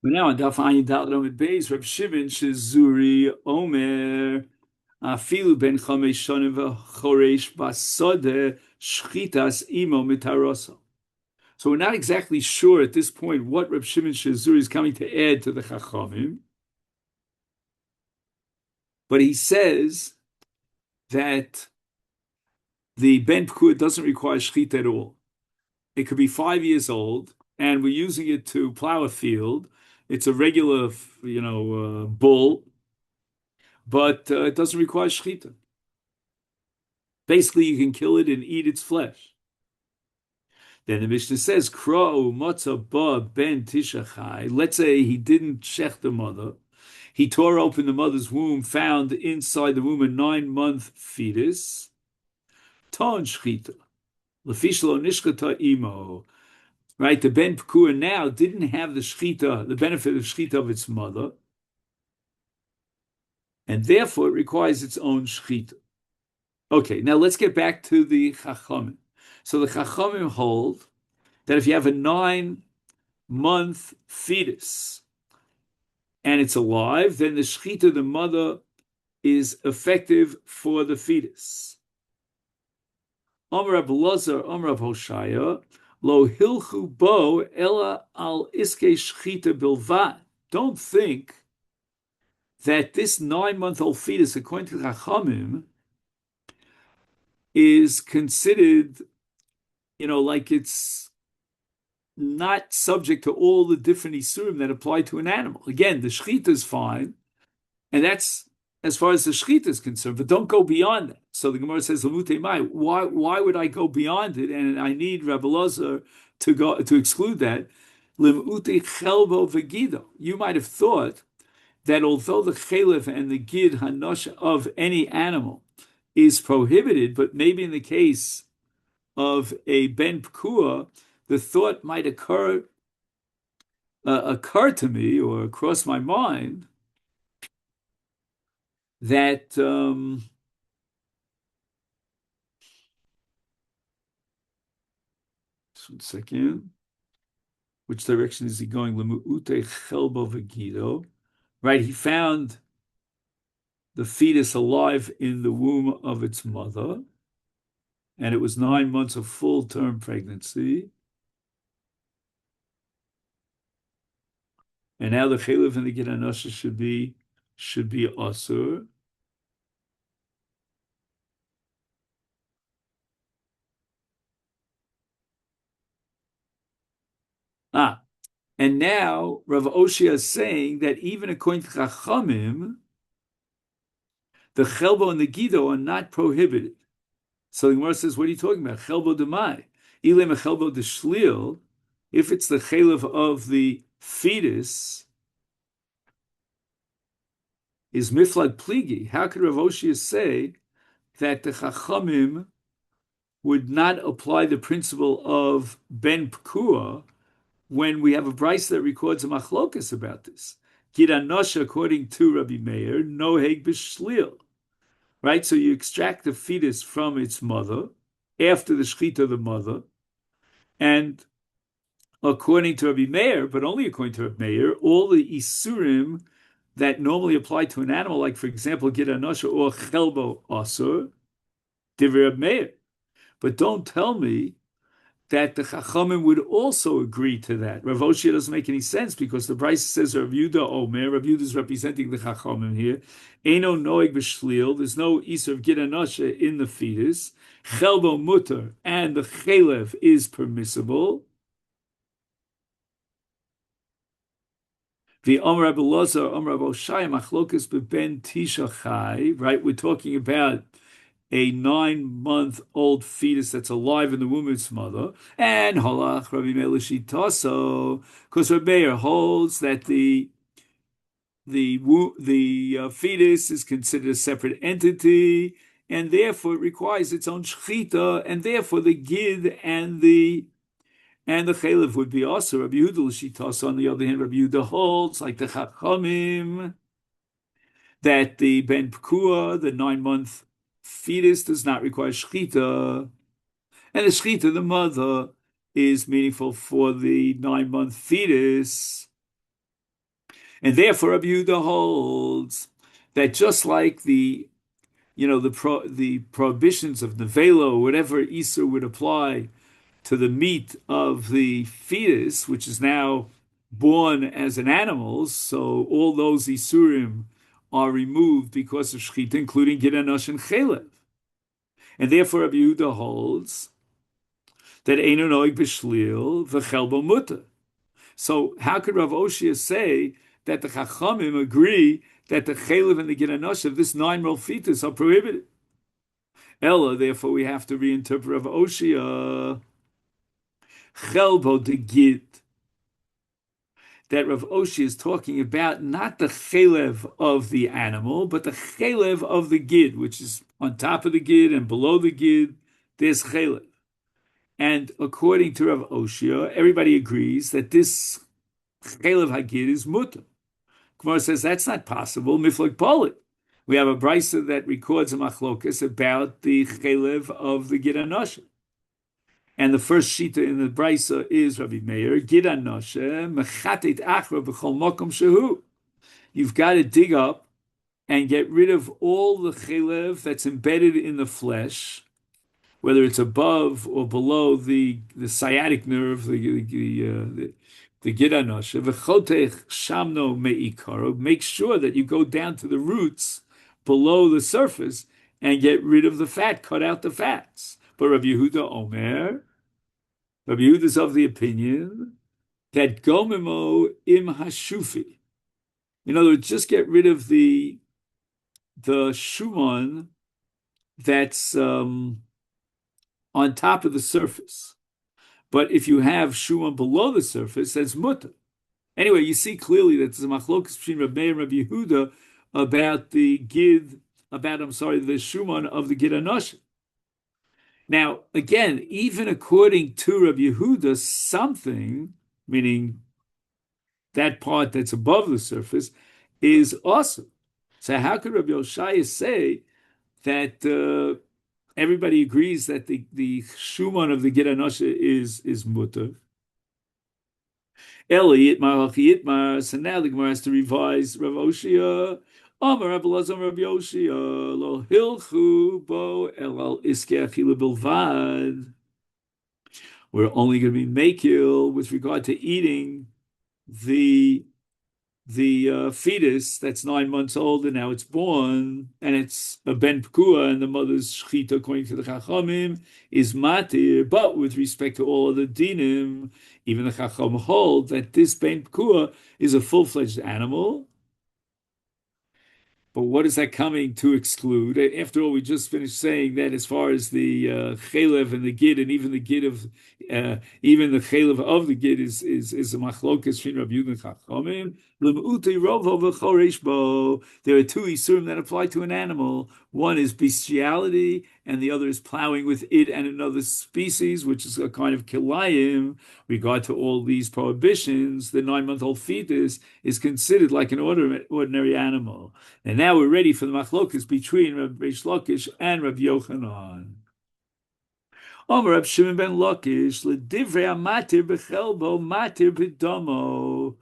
But now on Daf Ayin Dal Amid Beis, Reb Shimon Shizuri Omer Afilu ben Chamesh Shonim v'Choresh Basode Shchitas Imo Mitaroso. So we're not exactly sure at this point what Reb Shimon Shizuri is coming to add to the Chachamim, but he says that the ben Pekua doesn't require shchita at all. It could be 5 years old, and we're using it to plow a field. It's a regular, bull, but it doesn't require shechita. Basically, you can kill it and eat its flesh. Then the Mishnah says, "Kro matzah ba ben tishachai." Let's say he didn't shech the mother. He tore open the mother's womb, found inside the womb a 9-month fetus. Ton shechita. Lefishlo nishchata imo. Right, the ben pekua now didn't have the shechita, the benefit of shechita of its mother, and therefore it requires its own shechita. Okay, now let's get back to the Chachamim. So the Chachamim hold that if you have a 9-month fetus and it's alive, then the shechita of the mother is effective for the fetus. Amar Rab Lazar, Amar Rab Hoshaya, lo hilchu bo ela al iske shechita bilvad. Don't think that this 9-month-old fetus, according to Chachamim, is considered, like it's not subject to all the different isurim that apply to an animal. Again, the shechita is fine, and that's as far as the shechita is concerned, but don't go beyond that. So the Gemara says, "Lamute mai." Why would I go beyond it? And I need Rabbi Lazar to exclude that. Limute chelbo v'gido. You might have thought that although the chelef and the gid hanosh of any animal is prohibited, but maybe in the case of a ben pekua, the thought might occur to me or cross my mind that just 1 second. Which direction is he going? Lemu'ute chelbo v'gido. Right, he found the fetus alive in the womb of its mother, and it was 9 months of full-term pregnancy. And now the chelev and the gid hanasha should be asur. And now Rav Oshia is saying that even according to Chachamim, the chelbo and the gido are not prohibited. So the Gemara says, what are you talking about? Chelbo demai. Ilem chelbo de shlil. If it's the chelev of the fetus, is miflag pligi. How could Rav Oshia say that the Chachamim would not apply the principle of ben pekua when we have a brayso that records a machlokas about this? Gid hanosha, according to Rabbi Meir, noheg b'shlil. Right, so you extract the fetus from its mother after the shechita of the mother, and according to Rabbi Meir, but only according to Rabbi Meir, all the isurim that normally apply to an animal, like for example, gid hanosha or chelbo asur, divrei Rabbi Meir. But don't tell me that the Chachamim would also agree to that. Rav Oshia doesn't make any sense because the brayso says Rav Yehuda Omer. Rav Yehuda is representing the Chachamim here. Eino noeg b'shlil. There's no isur of gid hanosha in the fetus. Chelbo mutter, and the chelev is permissible. The Omer Rabbi Lazar, Omer Rabbi Oshai, machlokas beben tishachai. Right, we're talking about a 9-month-old fetus that's alive in the womb of its mother, and halach Rabbi Meir l'shitaso, because Rabbi Meir holds that the fetus is considered a separate entity, and therefore it requires its own shechita, and therefore the gid and the chelev would be also Rabbi Yehuda l'shitaso. On the other hand, Rabbi Yehuda holds, like the Chachamim, that the ben pekua, the 9-month fetus, does not require shechita, and the shechita of the mother is meaningful for the 9-month fetus. And therefore, Rabbi Yehuda holds that just like the prohibitions of nevela, or whatever Isur would apply to the meat of the fetus, which is now born as an animal, so all those Isurim are removed because of Shechita, including Gid Anosh and Chelev. And therefore, Rabbi Yehuda holds that Eino Noig B'Shlil V'Chelbo Mutter. So how could Rav Oshia say that the Chachamim agree that the Chelev and the Gid Anosh of this 9-year-old fetus are prohibited? Ella, therefore, we have to reinterpret Rav Oshia Chelbo de Gid, that Rav Oshia is talking about not the chelev of the animal, but the chelev of the gid, which is on top of the gid and below the gid, there's chelev. And according to Rav Oshia, everybody agrees that this chelev hagid is mutter. Gemara says that's not possible. Miflag polit. We have a brisa that records a machlokas about the chelev of the gid anoshim. And the first shita in the brisa is Rabbi Meir, Gid Anoshe, Mechatet Achra B'chol Mokom Shehu. You've got to dig up and get rid of all the chelev that's embedded in the flesh, whether it's above or below the sciatic nerve, the Gid Anoshe. V'chotech Shamno Me'ikaro. Make sure that you go down to the roots below the surface and get rid of the fat, cut out the fats. But Rabbi Yehuda Omer, Rabbi Yehuda is of the opinion that Gomimo im hashufi. In other words, just get rid of the shuman that's on top of the surface. But if you have shuman below the surface, that's mutter. Anyway, you see clearly that there's a machlokas between Rabbi Meir and Rabbi Yehuda about the shuman of the gid anoshim. Now, again, even according to Rabbi Yehuda, something, meaning that part that's above the surface, is awesome. So how could Rabbi Yoshaya say that everybody agrees that the shuman of the Gid Anosha is mutter? Eli Yitmar Hachi Yitmar. So now the Gemara has to revise Rav Oshia. Amar Rabbi Lazar Rabbi Oshia lo hilchu bo elal iskei achila bilvad. We're only going to be makil with regard to eating the fetus that's 9 months old and now it's born and it's a ben pekua and the mother's shchita according to the Chachamim is matir, but with respect to all other dinim, even the Chacham hold that this ben pekua is a full-fledged animal. But what is that coming to exclude? After all, we just finished saying that as far as the chelev and the gid, and even the gid of even the chelev of the gid is a machlokas between Rabbi Yehuda and Chachamim. There are 2 isurim that apply to an animal. One is bestiality, and the other is plowing with it and another species, which is a kind of kilayim. Regard to all these prohibitions, the 9-month-old fetus is considered like an ordinary animal. And now we're ready for the machlokas between Rabbi Reish Lakish and Rabbi Yochanan. Omer Reb Shimon ben Lakish, l'divrei amatir b'chelbo matir b'domo.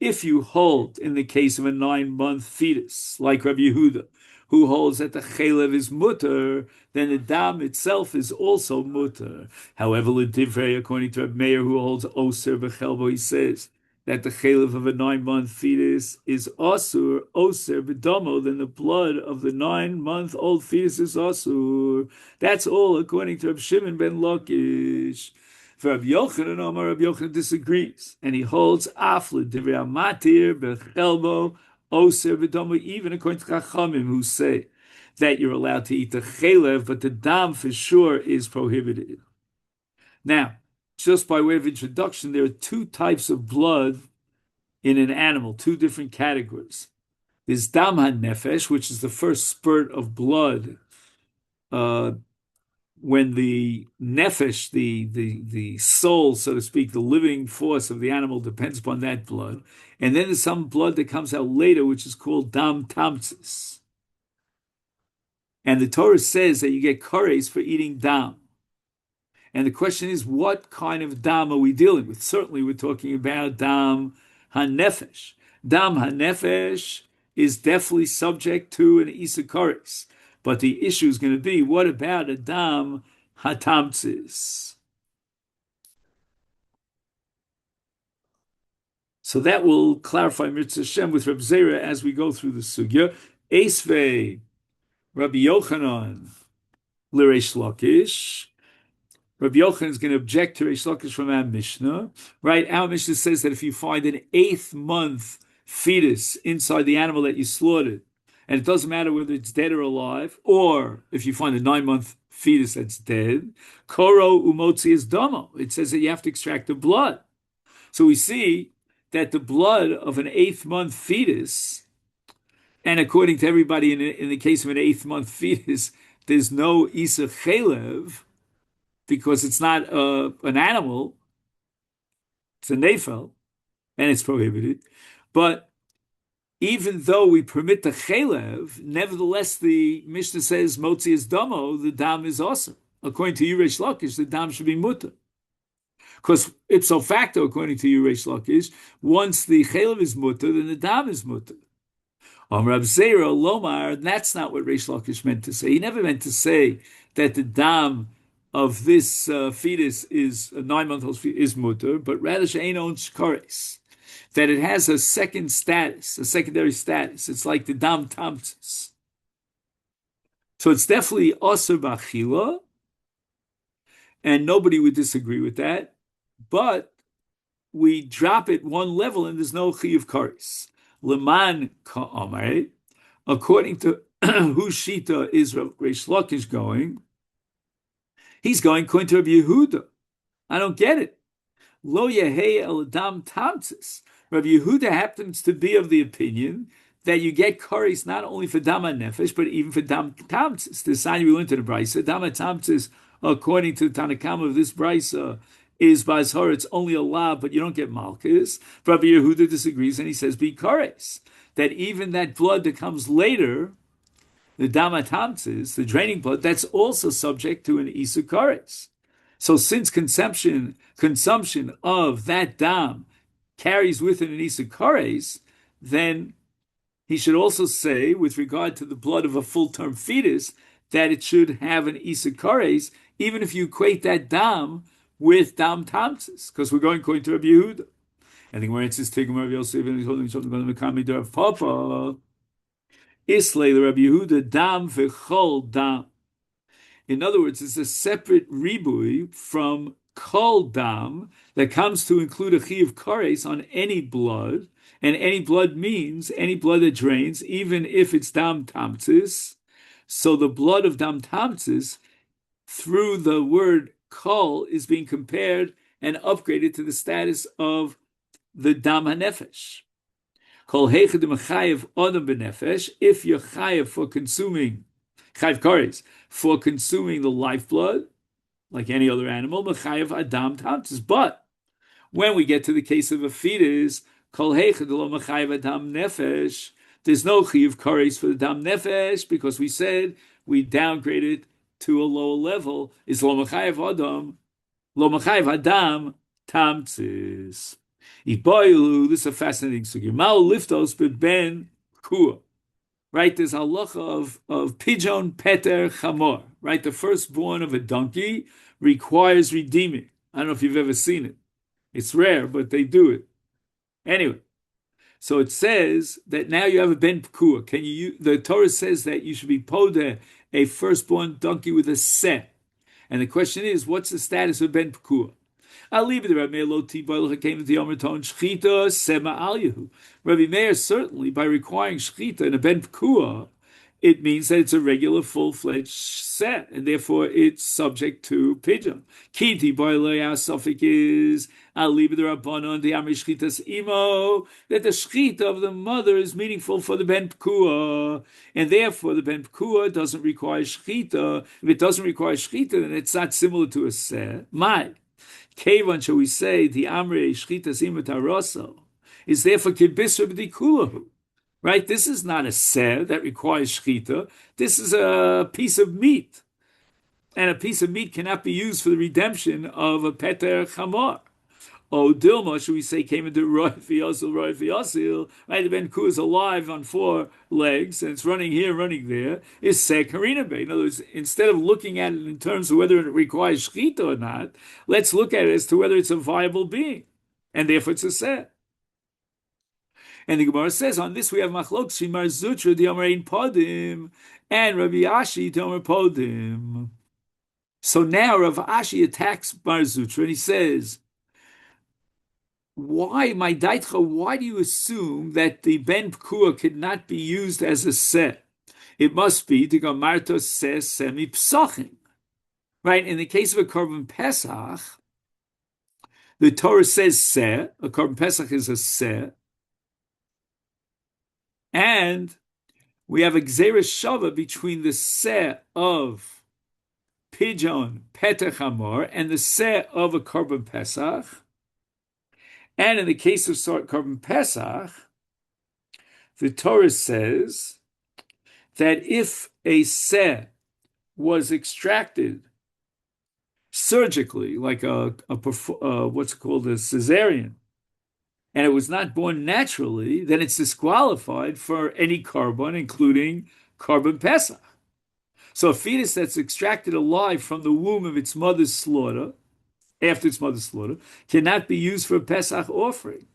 If you hold in the case of a 9-month fetus, like Rabbi Yehuda, who holds that the chelev is mutter, then the dam itself is also mutter. However, l'divrei, according to Rabbi Meir, who holds oser b'chelbo, he says that the chelev of a 9-month fetus is oser b'domo, then the blood of the 9-month-old fetus is oser. That's all according to Rabbi Shimon ben Lakish. For Rabbi Yochanan, Rabbi Yochanan disagrees, and he holds afle divrei amatir b'chelbo oser b'domo, even according to Chachamim, who say that you're allowed to eat the chelev, but the dam for sure is prohibited. Now, just by way of introduction, there are 2 types of blood in an animal, 2 different categories. There's dam ha-nefesh, which is the first spurt of blood when the nefesh, the soul, so to speak, the living force of the animal depends upon that blood. And then there's some blood that comes out later, which is called dam tamtzis. And the Torah says that you get kares for eating dam. And the question is, what kind of dam are we dealing with? Certainly we're talking about dam ha-nefesh. Dam hanefesh is definitely subject to an isakaris. But the issue is going to be, what about a dam hatamtzis? So that will clarify Mitzvah Hashem with Reb Zera as we go through the sugya. Esvei, Rabbi Yochanan, L'Reish Lakish. Rabbi Yochanan is going to object to Reish Lakish from our Mishnah, right? Our Mishnah says that if you find an 8th-month fetus inside the animal that you slaughtered, and it doesn't matter whether it's dead or alive, or if you find a 9-month fetus that's dead, koro umotzi is domo. It says that you have to extract the blood. So we see that the blood of an 8th-month fetus, and according to everybody in the case of an 8th-month fetus, there's no isa chelev, because it's not an animal, it's a nefel, and it's prohibited. But even though we permit the chelev, nevertheless the Mishnah says motzi is damo, the dam is awesome. According to Reish Lakish, the dam should be mutter. Because ipso facto, according to Reish Lakish, once the chelev is mutter, then the dam is mutter. Rab Zera Lomar, that's not what Reish Lakish meant to say. He never meant to say that the dam of this fetus is a 9-month-old fetus is mutter, but rather she'ein on shkares, that it has a second status, a secondary status. It's like the dam tamtzis. So it's definitely aser b'achila, and nobody would disagree with that. But we drop it one level, and there's no chiyuv kares. Leman ka'amar, according to whose shita is Reish Lakish going, he's going according to Rabbi Yehuda. I don't get it. Lo yehei el dam tamtzis. Rabbi Yehuda happens to be of the opinion that you get kares not only for dam nefesh, but even for dam tamtzis. The sign we went to the brisa, dam tamtzis, according to the Tanakama of this brisa, is Bazhar, it's only a law, but you don't get malchus. Rabbi Yehuda disagrees, and he says, be kares, that even that blood that comes later, the damatamtzis, the draining blood, that's also subject to an isukares. So since consumption of that dam carries with it an isukares, then he should also say, with regard to the blood of a full-term fetus, that it should have an isukares, even if you equate that dam with dam tamtzis, because we're going according to Rabbi Yehuda. I think where it says Tigum Rabbi Yosef and he's holding something on the Mekami Darav Papa. Islay the Rabbi Yehuda dam v'chol dam. In other words, it's a separate ribui from kol dam that comes to include a chiyuv kares on any blood, and any blood means any blood that drains, even if it's dam tamtzis. So the blood of dam tamtzis, through the word kol, is being compared and upgraded to the status of the dam hanefesh. Kol heichedim chayev adam benefesh. If you're chayev for consuming chayev kares for consuming the lifeblood, like any other animal, mechayev adam tamtzis. But when we get to the case of a fetus, kol heiched lo mechayev adam nefesh, there's no chayev kares for the dam nefesh, because we said we downgraded to a lower level. Is lo mechayev adam tamtzis. Iboilu, this is a fascinating sugya. Ma'u liftos ben kua. Right, there's a halacha of pigeon peter chamor. Right, the firstborn of a donkey requires redeeming. I don't know if you've ever seen it. It's rare, but they do it. Anyway, so it says that now you have a ben pekua. The Torah says that you should be podeh a firstborn donkey with a seh. And the question is, what's the status of ben pekua? Rabbi Meir, certainly, by requiring shchita in a ben pekua, it means that it's a regular, full-fledged set, and therefore it's subject to pigeon. Kiti our suffix is Rabbanon the Amri shchitas imo, that the shchita of the mother is meaningful for the ben pekua, and therefore the ben pekua doesn't require shchita. If it doesn't require shchita, then it's not similar to a set. Kevan, shall we say, the Amre Shchitas Imataroso is therefore Kibisra B'dikulahu. Right? This is not a ser that requires Shchita. This is a piece of meat. And a piece of meat cannot be used for the redemption of a Peter Chamor. Oh, Dilma, should we say, came into Roy Fiyasil, right? The Ben Ku is alive on four legs, and it's running here, running there, is Seh Karina Bey. In other words, instead of looking at it in terms of whether it requires Shechita or not, let's look at it as to whether it's a viable being, and therefore it's a Seh. And the Gemara says, on this we have Machlok Shimar Zutra, the Amarein Podim, and Rabbi Ashi, the Amar Podim. So now Rav Ashi attacks Bar Zutra, and he says, why, my daitcha, why do you assume that the ben pkua could not be used as a set? It must be the Gamarta says semi psachim. Right? In the case of a korban pesach, the Torah says seh, a korban pesach is a seh, and we have a gzeres shava between the seh of pigeon petach hamor and the seh of a korban pesach. And in the case of korban pesach, the Torah says that if a seh was extracted surgically, like what's it called, a cesarean, and it was not born naturally, then it's disqualified for any korban, including korban pesach. So a fetus that's extracted alive from the womb of its mother's slaughter, after its mother's slaughter, cannot be used for a pesach offering.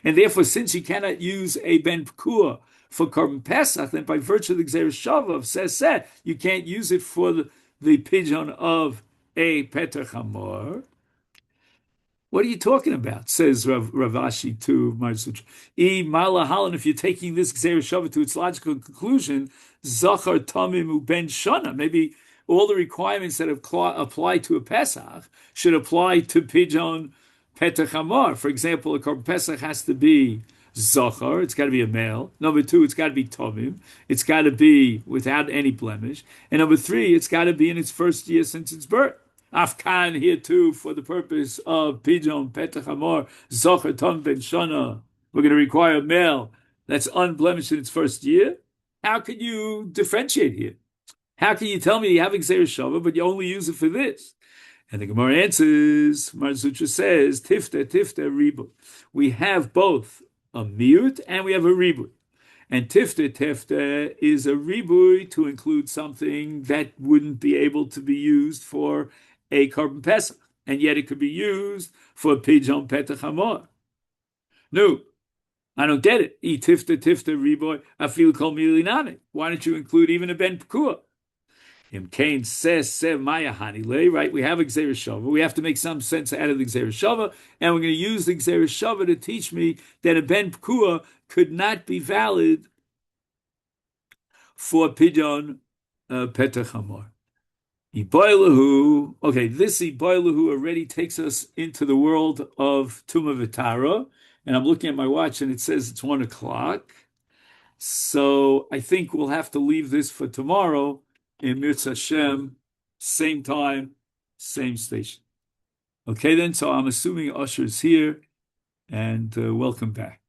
And therefore, since you cannot use a ben pekua for korban pesach, then by virtue of the gzeres shava of seh, you can't use it for the pigeon of a petach hamor. What are you talking about? Says Rav Ashi to Marzuch. If you're taking this gzeres shava to its logical conclusion, zachar tamim u ben shana. Maybe all the requirements that apply to a pesach should apply to pigeon petach hamor. For example, a korban pesach has to be zachar, it's got to be a male. Number two, it's got to be tamim, it's got to be without any blemish. And number three, it's got to be in its first year since its birth. Afkan here too, for the purpose of pigeon petach hamor, zachar tam ben shana. We're going to require a male that's unblemished in its first year. How can you differentiate here? How can you tell me you have gzeres shava, but you only use it for this? And the Gemara answers, Marzutra says, tifta ribu. We have both a miut and we have a ribu. And tifta is a ribu to include something that wouldn't be able to be used for a korban pesach, and yet it could be used for a pigeon petach hamor. No, I don't get it. Tifta ribu, afil kol milinane. Why don't you include even a ben pekua? Im Kain says sev maya hanile, right? We have a gzeres shava. We have to make some sense out of the gzeres shava, and we're going to use the gzeres shava to teach me that a ben pekua could not be valid for pigeon petach hamor. Iboilahu. Okay, this Iboilahu already takes us into the world of Tuma V'Tara, and I'm looking at my watch and it says it's 1:00. So I think we'll have to leave this for tomorrow. In Mirz Hashem, same time, same station. Okay then, so I'm assuming Usher's here, and welcome back.